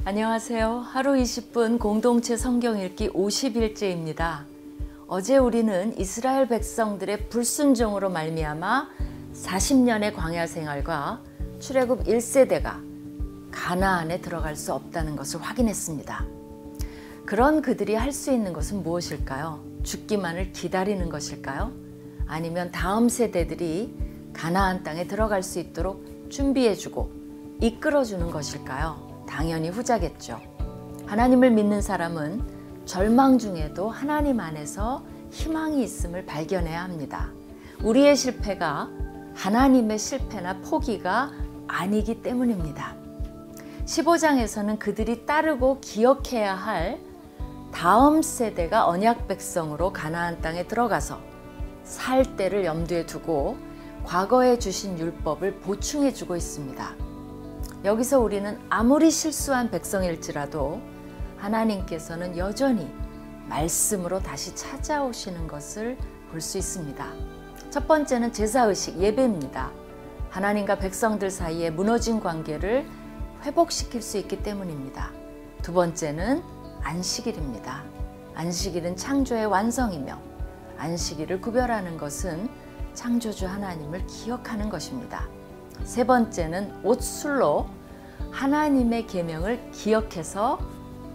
안녕하세요. 하루 20분 공동체 성경 읽기 50일째입니다. 어제 우리는 이스라엘 백성들의 불순종으로 말미암아 40년의 광야 생활과 출애굽 1세대가 가나안에 들어갈 수 없다는 것을 확인했습니다. 그런 그들이 할 수 있는 것은 무엇일까요? 죽기만을 기다리는 것일까요? 아니면 다음 세대들이 가나안 땅에 들어갈 수 있도록 준비해주고 이끌어주는 것일까요? 당연히 후자겠죠. 하나님을 믿는 사람은 절망 중에도 하나님 안에서 희망이 있음을 발견해야 합니다. 우리의 실패가 하나님의 실패나 포기가 아니기 때문입니다. 15장에서는 그들이 따르고 기억해야 할 다음 세대가 언약 백성으로 가나안 땅에 들어가서 살 때를 염두에 두고 과거에 주신 율법을 보충해 주고 있습니다. 여기서 우리는 아무리 실수한 백성일지라도 하나님께서는 여전히 말씀으로 다시 찾아오시는 것을 볼 수 있습니다. 첫 번째는 제사의식, 예배입니다. 하나님과 백성들 사이에 무너진 관계를 회복시킬 수 있기 때문입니다. 두 번째는 안식일입니다. 안식일은 창조의 완성이며 안식일을 구별하는 것은 창조주 하나님을 기억하는 것입니다. 세 번째는 옷술로 하나님의 계명을 기억해서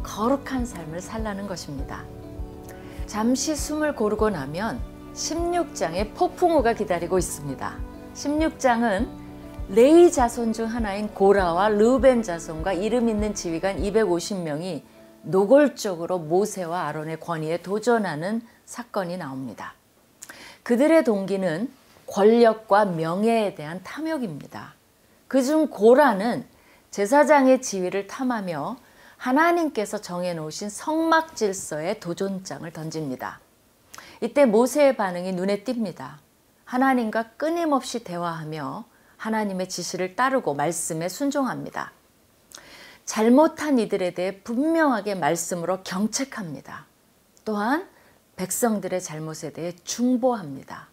거룩한 삶을 살라는 것입니다. 잠시 숨을 고르고 나면 16장에 폭풍우가 기다리고 있습니다. 16장은 레위 자손 중 하나인 고라와 르우벤 자손과 이름 있는 지휘관 250명이 노골적으로 모세와 아론의 권위에 도전하는 사건이 나옵니다. 그들의 동기는 권력과 명예에 대한 탐욕입니다. 그중 고라는 제사장의 지위를 탐하며 하나님께서 정해놓으신 성막 질서에 도전장을 던집니다. 이때 모세의 반응이 눈에 띕니다. 하나님과 끊임없이 대화하며 하나님의 지시를 따르고 말씀에 순종합니다. 잘못한 이들에 대해 분명하게 말씀으로 경책합니다. 또한 백성들의 잘못에 대해 중보합니다.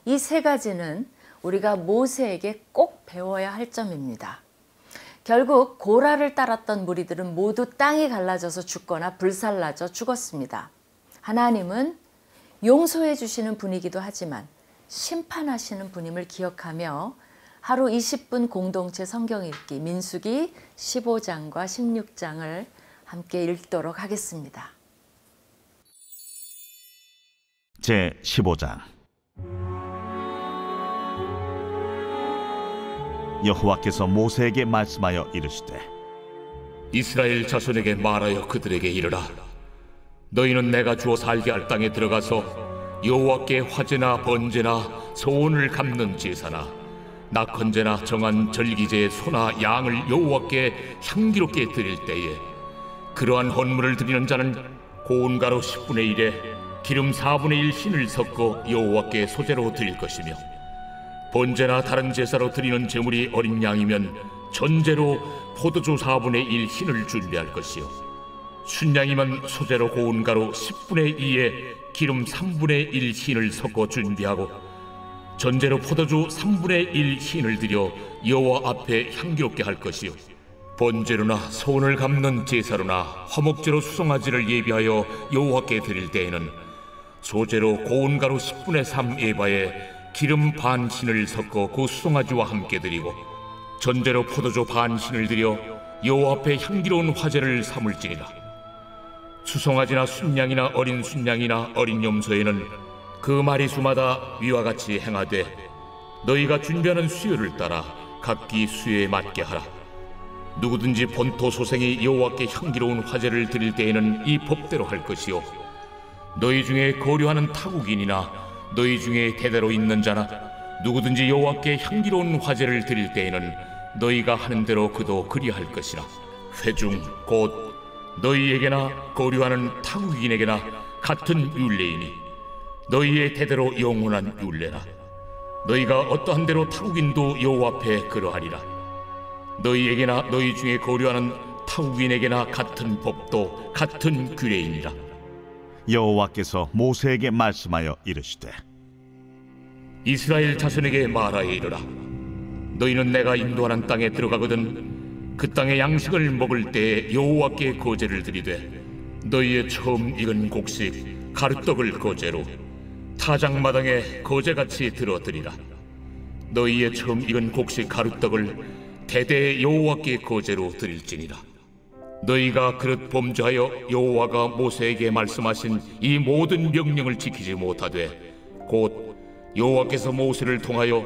이 세 가지는 우리가 모세에게 꼭 배워야 할 점입니다. 결국 고라를 따랐던 무리들은 모두 땅이 갈라져서 죽거나 불살라져 죽었습니다. 하나님은 용서해 주시는 분이기도 하지만 심판하시는 분임을 기억하며 하루 20분 공동체 성경 읽기 민수기 15장과 16장을 함께 읽도록 하겠습니다. 제15장 여호와께서 모세에게 말씀하여 이르시되 이스라엘 자손에게 말하여 그들에게 이르라. 너희는 내가 주어 살게 할 땅에 들어가서 여호와께 화제나 번제나 소원을 갚는 제사나 낙헌제나 정한 절기제의 소나 양을 여호와께 향기롭게 드릴 때에 그러한 헌물을 드리는 자는 고운 가루 10분의 1에 기름 4분의 1 흰을 섞어 여호와께 소제로 드릴 것이며 번제나 다른 제사로 드리는 제물이 어린 양이면 전제로 포도주 4분의 1 흰을 준비할 것이요 순양이면 소제로 고운 가루 10분의 2에 기름 3분의 1 흰을 섞어 준비하고 전제로 포도주 3분의 1 흰을 드려 여호와 앞에 향기롭게 할 것이요 번제로나 소원을 갚는 제사로나 화목제로 수송아지를 예비하여 여호와께 드릴 때에는 소제로 고운 가루 10분의 3 에바에 기름 반 흰을 섞어 그 수송아지와 함께 드리고 전제로 포도주 반 흰을 드려 여호와 앞에 향기로운 화제를 삼을지니라. 수송아지나 순양이나 어린 순양이나 어린 염소에는 그 마리수마다 위와 같이 행하되 너희가 준비하는 수요를 따라 각기 수요에 맞게 하라. 누구든지 본토 소생이 여호와께 향기로운 화제를 드릴 때에는 이 법대로 할 것이요 너희 중에 거류하는 타국인이나 너희 중에 대대로 있는 자나 누구든지 여호와께 향기로운 화제를 드릴 때에는 너희가 하는 대로 그도 그리할 것이라. 회중 곧 너희에게나 거류하는 타국인에게나 같은 율례이니 너희의 대대로 영원한 율례라. 너희가 어떠한 대로 타국인도 여호와 앞에 그러하리라. 너희에게나 너희 중에 거류하는 타국인에게나 같은 법도 같은 규례이니라. 여호와께서 모세에게 말씀하여 이르시되 이스라엘 자손에게 말하여 이르라. 너희는 내가 인도하는 땅에 들어가거든 그 땅의 양식을 먹을 때에 여호와께 거제를 드리되 너희의 처음 익은 곡식 가루떡을 거제로 타작마당에 거제같이 들어드리라. 너희의 처음 익은 곡식 가루떡을 대대에 여호와께 거제로 드릴지니라. 너희가 그릇 범죄하여 여호와가 모세에게 말씀하신 이 모든 명령을 지키지 못하되 곧 여호와께서 모세를 통하여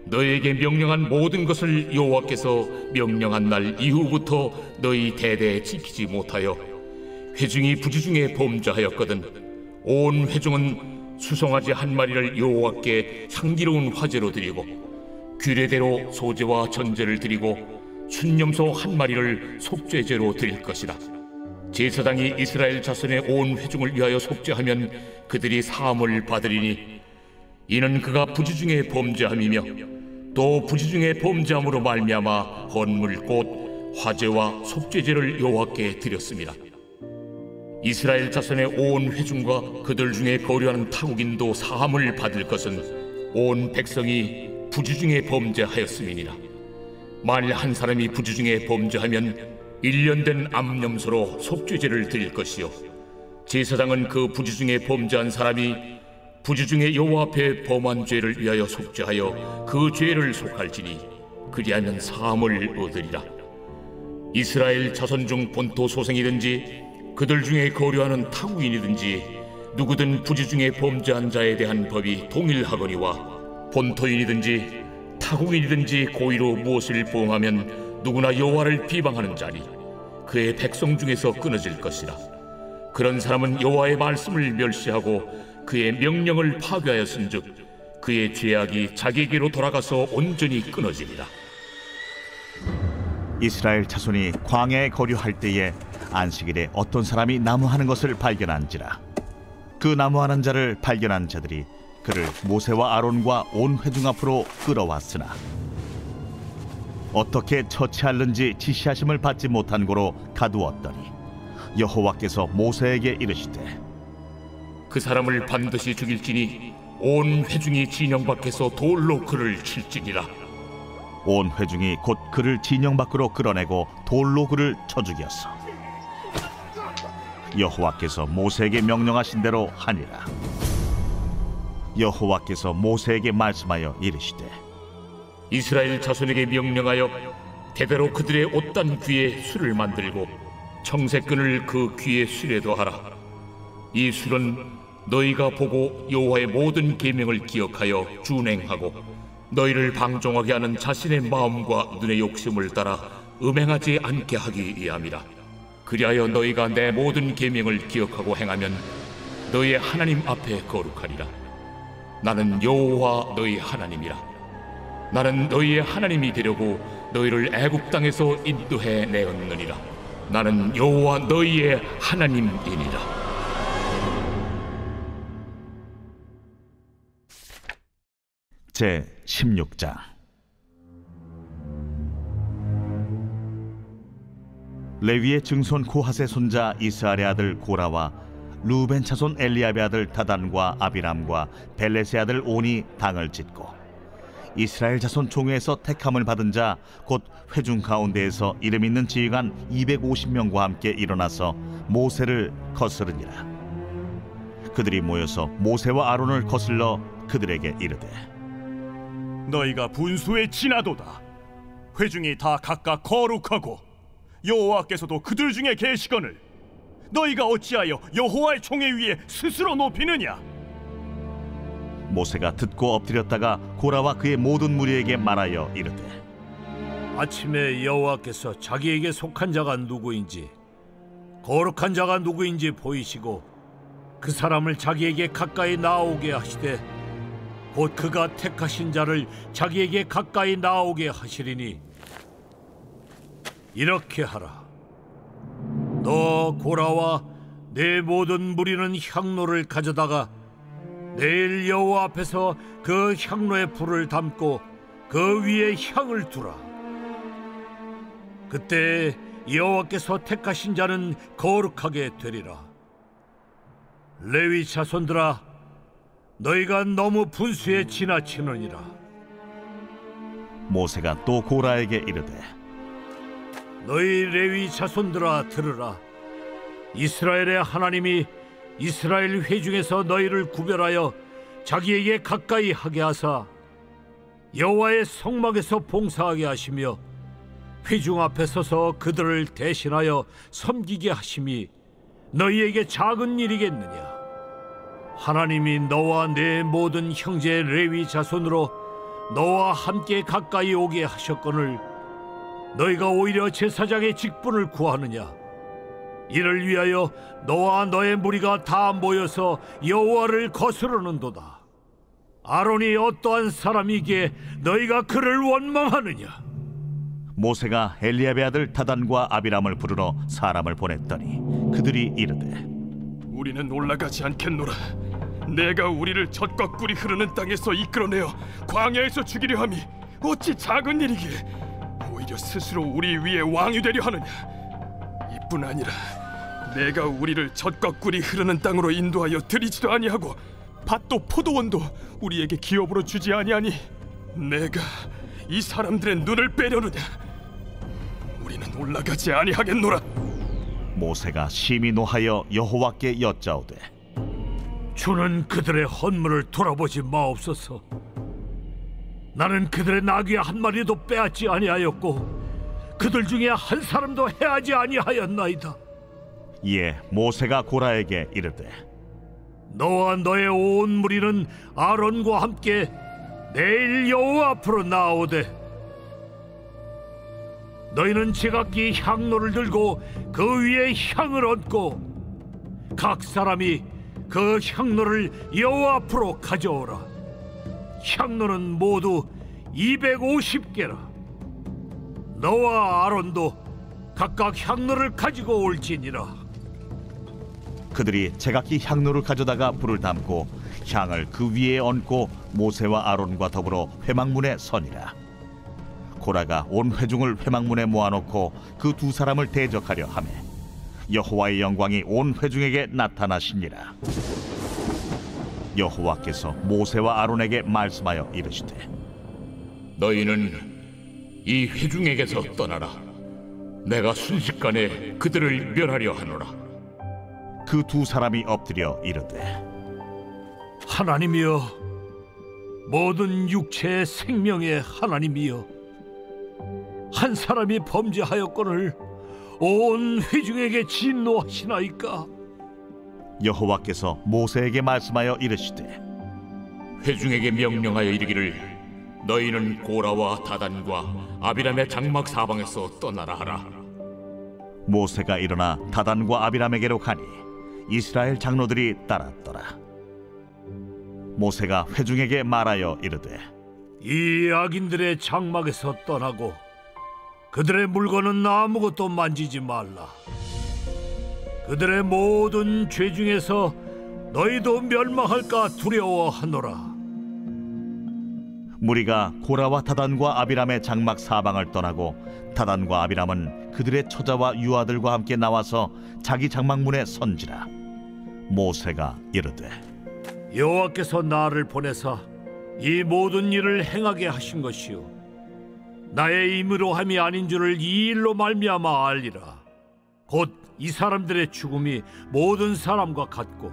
너희에게 명령한 모든 것을 여호와께서 명령한 날 이후부터 너희 대대에 지키지 못하여 회중이 부지중에 범죄하였거든 온 회중은 수송아지 한 마리를 여호와께 향기로운 화제로 드리고 규례대로 소제와 전제를 드리고 순념소 한 마리를 속죄제로 드릴 것이라. 제사장이 이스라엘 자손의 온 회중을 위하여 속죄하면 그들이 사함을 받으리니 이는 그가 부지중에 범죄함이며 또 부지중에 범죄함으로 말미암아 헌물 곧 화제와 속죄제를 여호와께 드렸습니다. 이스라엘 자손의 온 회중과 그들 중에 거류하는 타국인도 사함을 받을 것은 온 백성이 부지중에 범죄하였음이니라. 만일 한 사람이 부지중에 범죄하면 1년 된 암염소로 속죄제를 드릴 것이요 제사장은 그 부지중에 범죄한 사람이 부지중에 여호와 앞에 범한 죄를 위하여 속죄하여 그 죄를 속할지니 그리하면 사함을 얻으리라. 이스라엘 자손 중 본토 소생이든지 그들 중에 거류하는 타국인이든지 누구든 부지중에 범죄한 자에 대한 법이 동일하거니와 본토인이든지 타국인이든지 고의로 무엇을 보응하면 누구나 여호와를 비방하는 자니 그의 백성 중에서 끊어질 것이라. 그런 사람은 여호와의 말씀을 멸시하고 그의 명령을 파괴하였은즉 그의 죄악이 자기에게로 돌아가서 온전히 끊어지리라. 이스라엘 자손이 광야에 거류할 때에 안식일에 어떤 사람이 나무하는 것을 발견한지라. 그 나무하는 자를 발견한 자들이 그를 모세와 아론과 온 회중 앞으로 끌어왔으나 어떻게 처치할는지 지시하심을 받지 못한 고로 가두었더니 여호와께서 모세에게 이르시되 그 사람을 반드시 죽일지니 온 회중이 진영 밖에서 돌로 그를 칠지니라. 온 회중이 곧 그를 진영 밖으로 끌어내고 돌로 그를 쳐 죽였어. 여호와께서 모세에게 명령하신 대로 하니라. 여호와께서 모세에게 말씀하여 이르시되 이스라엘 자손에게 명령하여 대대로 그들의 옷단 귀에 술을 만들고 청색끈을 그 귀에 술에 더하라. 이 술은 너희가 보고 여호와의 모든 계명을 기억하여 준행하고 너희를 방종하게 하는 자신의 마음과 눈의 욕심을 따라 음행하지 않게 하기 위함이라. 그리하여 너희가 내 모든 계명을 기억하고 행하면 너희의 하나님 앞에 거룩하리라. 나는 여호와 너희 하나님이라. 나는 너희의 하나님이 되려고 너희를 애굽 땅에서 인도해 내었느니라. 나는 여호와 너희의 하나님이니라. 제 16장. 레위의 증손 고핫의 손자 이스할의 아들 고라와 루벤 차손 엘리압의 아들 다단과 아비람과 벨렛의 아들 온이 당을 짓고 이스라엘 자손 총회에서 택함을 받은 자 곧 회중 가운데에서 이름 있는 지휘관 250명과 함께 일어나서 모세를 거스르니라. 그들이 모여서 모세와 아론을 거슬러 그들에게 이르되 너희가 분수에 지나도다. 회중이 다 각각 거룩하고 여호와께서도 그들 중에 계시거늘 너희가 어찌하여 여호와의 총회 위에 스스로 높이느냐? 모세가 듣고 엎드렸다가 고라와 그의 모든 무리에게 말하여 이르되 아침에 여호와께서 자기에게 속한 자가 누구인지 거룩한 자가 누구인지 보이시고 그 사람을 자기에게 가까이 나오게 하시되 곧 그가 택하신 자를 자기에게 가까이 나오게 하시리니 이렇게 하라. 너 고라와 내 모든 무리는 향로를 가져다가 내일 여호와 앞에서 그 향로에 불을 담고 그 위에 향을 두라. 그때 여호와께서 택하신 자는 거룩하게 되리라. 레위 자손들아, 너희가 너무 분수에 지나치느니라. 모세가 또 고라에게 이르되 너희 레위 자손들아 들으라. 이스라엘의 하나님이 이스라엘 회중에서 너희를 구별하여 자기에게 가까이 하게 하사 여호와의 성막에서 봉사하게 하시며 회중 앞에 서서 그들을 대신하여 섬기게 하심이 너희에게 작은 일이겠느냐? 하나님이 너와 내 모든 형제 레위 자손으로 너와 함께 가까이 오게 하셨거늘 너희가 오히려 제사장의 직분을 구하느냐? 이를 위하여 너와 너의 무리가 다 모여서 여호와를 거스르는도다. 아론이 어떠한 사람이기에 너희가 그를 원망하느냐? 모세가 엘리야베 아들 다단과 아비람을 부르러 사람을 보냈더니 그들이 이르되 우리는 올라가지 않겠노라. 내가 우리를 젖과 꿀이 흐르는 땅에서 이끌어내어 광야에서 죽이려 함이 어찌 작은 일이기에 오히려 스스로 우리 위에 왕이 되려 하느냐? 이뿐 아니라 내가 우리를 젖과 꿀이 흐르는 땅으로 인도하여 들이지도 아니하고 밭도 포도원도 우리에게 기업으로 주지 아니하니 내가 이 사람들의 눈을 빼려느냐? 우리는 올라가지 아니하겠노라. 모세가 심히 노하여 여호와께 여짜오되 주는 그들의 헌물을 돌아보지 마옵소서. 나는 그들의 나귀 한 마리도 빼앗지 아니하였고 그들 중에 한 사람도 해하지 아니하였나이다. 이에 모세가 고라에게 이르되 너와 너의 온 무리는 아론과 함께 내일 여호와 앞으로 나오되 너희는 제각기 향로를 들고 그 위에 향을 얹고 각 사람이 그 향로를 여호와 앞으로 가져오라. 향로는 모두 250개라. 너와 아론도 각각 향로를 가지고 올지니라. 그들이 제각기 향로를 가져다가 불을 담고 향을 그 위에 얹고 모세와 아론과 더불어 회막문에 서니라. 고라가 온 회중을 회막문에 모아놓고 그 두 사람을 대적하려 하매 여호와의 영광이 온 회중에게 나타나시니라. 여호와께서 모세와 아론에게 말씀하여 이르시되 너희는 이 회중에게서 떠나라. 내가 순식간에 그들을 멸하려 하노라. 그 두 사람이 엎드려 이르되 하나님이여, 모든 육체의 생명의 하나님이여, 한 사람이 범죄하였거늘 온 회중에게 진노하시나이까? 여호와께서 모세에게 말씀하여 이르시되 회중에게 명령하여 이르기를 너희는 고라와 다단과 아비람의 장막 사방에서 떠나라 하라. 모세가 일어나 다단과 아비람에게로 가니 이스라엘 장로들이 따랐더라. 모세가 회중에게 말하여 이르되 이 악인들의 장막에서 떠나고 그들의 물건은 아무것도 만지지 말라. 그들의 모든 죄 중에서 너희도 멸망할까 두려워하노라. 무리가 고라와 다단과 아비람의 장막 사방을 떠나고 다단과 아비람은 그들의 처자와 유아들과 함께 나와서 자기 장막문에 선지라. 모세가 이르되 여호와께서 나를 보내사 이 모든 일을 행하게 하신 것이요 나의 힘으로 함이 아닌 줄을 이 일로 말미암아 알리라. 곧 이 사람들의 죽음이 모든 사람과 같고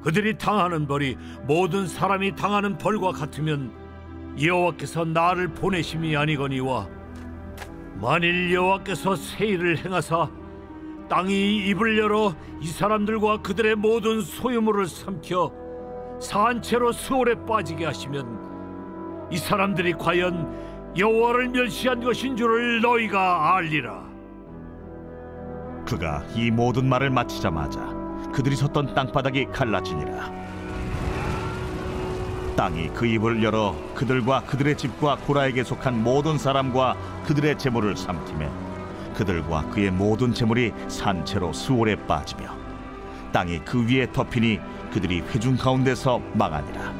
그들이 당하는 벌이 모든 사람이 당하는 벌과 같으면 여호와께서 나를 보내심이 아니거니와 만일 여호와께서 새 일을 행하사 땅이 입을 열어 이 사람들과 그들의 모든 소유물을 삼켜 산채로 수월에 빠지게 하시면 이 사람들이 과연 여호와를 멸시한 것인 줄을 너희가 알리라. 그가 이 모든 말을 마치자마자 그들이 섰던 땅바닥이 갈라지니라. 땅이 그 입을 열어 그들과 그들의 집과 고라에게 속한 모든 사람과 그들의 재물을 삼키매 그들과 그의 모든 재물이 산채로 수월에 빠지며 땅이 그 위에 덮이니 그들이 회중 가운데서 망하니라.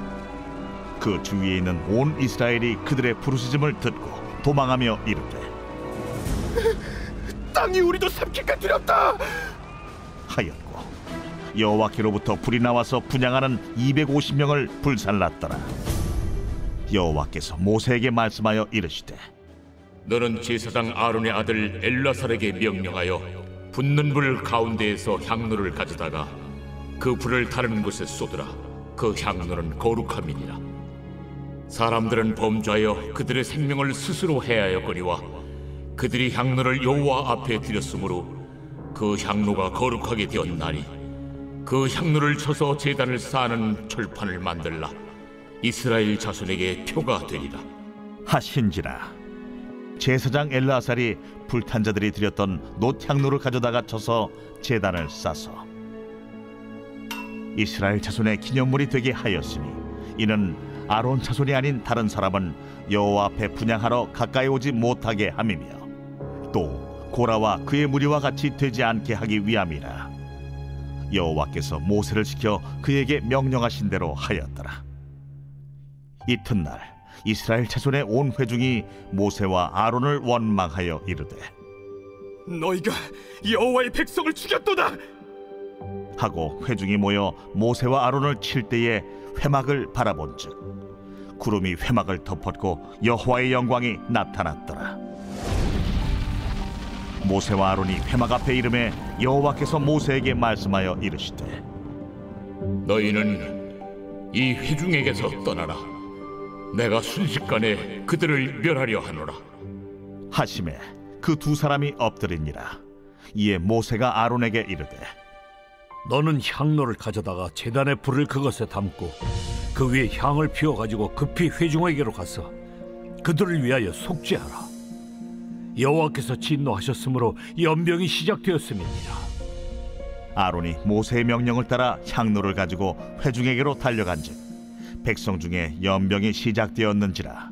그 주위에 있는 온 이스라엘이 그들의 부르짖음을 듣고 도망하며 이르되 땅이 우리도 삼킬까 두렵다 하였고 여호와께로부터 불이 나와서 분향하는 250명을 불살랐더라. 여호와께서 모세에게 말씀하여 이르시되 너는 제사장 아론의 아들 엘라살에게 명령하여 붙는 불 가운데에서 향로를 가져다가 그 불을 다른 곳에 쏟으라. 그 향로는 거룩함이니라. 사람들은 범죄하여 그들의 생명을 스스로 해하였거니와 그들이 향로를 여호와 앞에 드렸으므로 그 향로가 거룩하게 되었나니 그 향로를 쳐서 제단을 쌓는 철판을 만들라. 이스라엘 자손에게 표가 되리라 하신지라. 제사장 엘르아살이 불탄 자들이 드렸던 놋향로를 가져다가 쳐서 제단을 싸서 이스라엘 자손의 기념물이 되게 하였으니 이는 아론 자손이 아닌 다른 사람은 여호와 앞에 분향하러 가까이 오지 못하게 함이며 또 고라와 그의 무리와 같이 되지 않게 하기 위함이라. 여호와께서 모세를 시켜 그에게 명령하신 대로 하였더라. 이튿날 이스라엘 자손의 온 회중이 모세와 아론을 원망하여 이르되 너희가 여호와의 백성을 죽였도다. 하고 회중이 모여 모세와 아론을 칠 때에 회막을 바라본즉 구름이 회막을 덮었고 여호와의 영광이 나타났더라. 모세와 아론이 회막 앞에 이르매 여호와께서 모세에게 말씀하여 이르시되 너희는 이 회중에게서 떠나라. 내가 순식간에 그들을 멸하려 하노라 하시매 그 두 사람이 엎드리니라. 이에 모세가 아론에게 이르되 너는 향로를 가져다가 제단의 불을 그것에 담고 그 위에 향을 피워가지고 급히 회중에게로 가서 그들을 위하여 속죄하라. 여호와께서 진노하셨으므로 연병이 시작되었음이니라. 아론이 모세의 명령을 따라 향로를 가지고 회중에게로 달려간즉 백성 중에 연병이 시작되었는지라.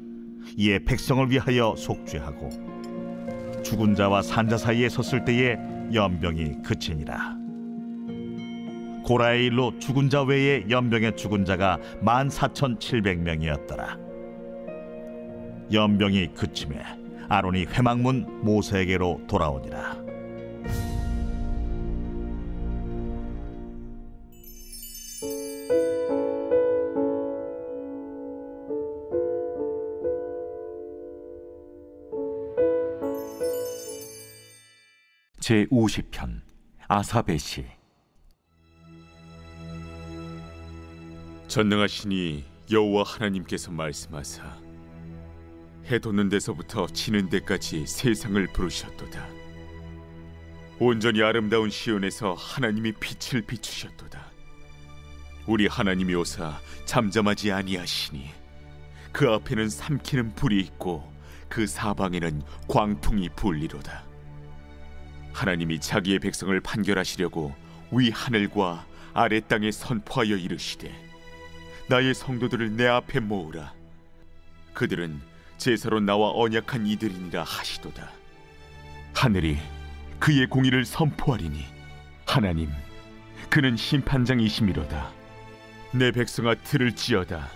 이에 백성을 위하여 속죄하고 죽은 자와 산 자 사이에 섰을 때에 연병이 그치니라. 고라의 일로 죽은 자 외에 연병에 죽은 자가 14,700명이었더라. 연병이 그침에 아론이 회막문 모세에게로 돌아오니라. 제50편 아삽의 시. 전능하시니 여호와 하나님께서 말씀하사 해 돋는 데서부터 지는 데까지 세상을 부르셨도다. 온전히 아름다운 시온에서 하나님이 빛을 비추셨도다. 우리 하나님이 오사 잠잠하지 아니하시니 그 앞에는 삼키는 불이 있고 그 사방에는 광풍이 불리로다. 하나님이 자기의 백성을 판결하시려고 위 하늘과 아래 땅에 선포하여 이르시되 나의 성도들을 내 앞에 모으라. 그들은 제사로 나와 언약한 이들이니라 하시도다. 하늘이 그의 공의를 선포하리니 하나님 그는 심판장이시미로다. 내 백성아 들을지어다.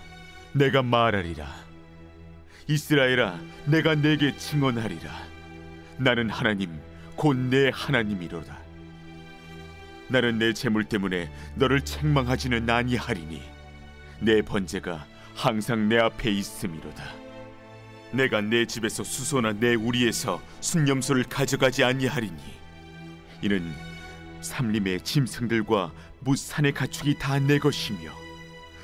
내가 말하리라. 이스라엘아 내가 내게 증언하리라. 나는 하나님 곧 내 하나님이로다. 나는 내 재물 때문에 너를 책망하지는 아니하리니 내 번제가 항상 내 앞에 있음이로다. 내가 내 집에서 수소나 내 우리에서 순념소를 가져가지 아니하리니 이는 삼림의 짐승들과 무산의 가축이 다 내 것이며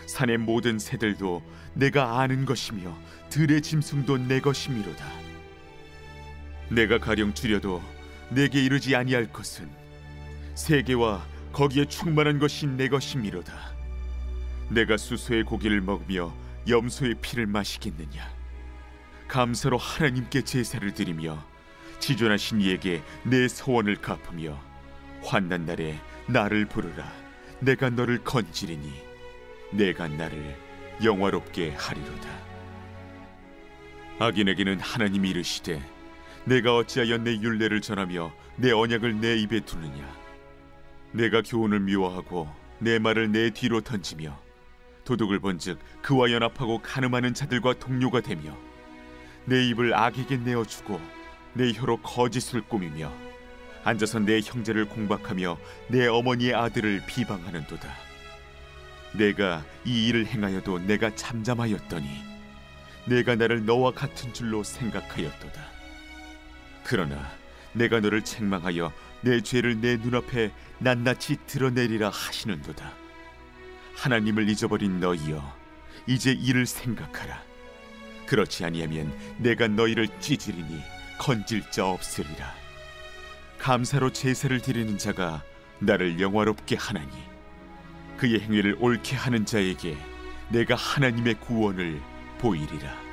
산의 모든 새들도 내가 아는 것이며 들의 짐승도 내 것이미로다. 내가 가령 줄여도 내게 이르지 아니할 것은 세계와 거기에 충만한 것이 내 것이미로다. 내가 수소의 고기를 먹으며 염소의 피를 마시겠느냐. 감사로 하나님께 제사를 드리며 지존하신 이에게 내 소원을 갚으며 환난 날에 나를 부르라. 내가 너를 건지리니 내가 나를 영화롭게 하리로다. 악인에게는 하나님이 이르시되 내가 어찌하여 내 율례를 전하며 내 언약을 내 입에 두느냐. 내가 교훈을 미워하고 내 말을 내 뒤로 던지며 도둑을 본즉 그와 연합하고 간음하는 자들과 동료가 되며 내 입을 악에게 내어주고 내 혀로 거짓을 꾸미며 앉아서 내 형제를 공박하며 내 어머니의 아들을 비방하는도다. 내가 이 일을 행하여도 내가 잠잠하였더니 내가 나를 너와 같은 줄로 생각하였도다. 그러나 내가 너를 책망하여 내 죄를 내 눈앞에 낱낱이 드러내리라 하시는도다. 하나님을 잊어버린 너희여, 이제 이를 생각하라. 그렇지 아니하면 내가 너희를 찢으리니 건질 자 없으리라. 감사로 제사를 드리는 자가 나를 영화롭게 하나니 그의 행위를 옳게 하는 자에게 내가 하나님의 구원을 보이리라.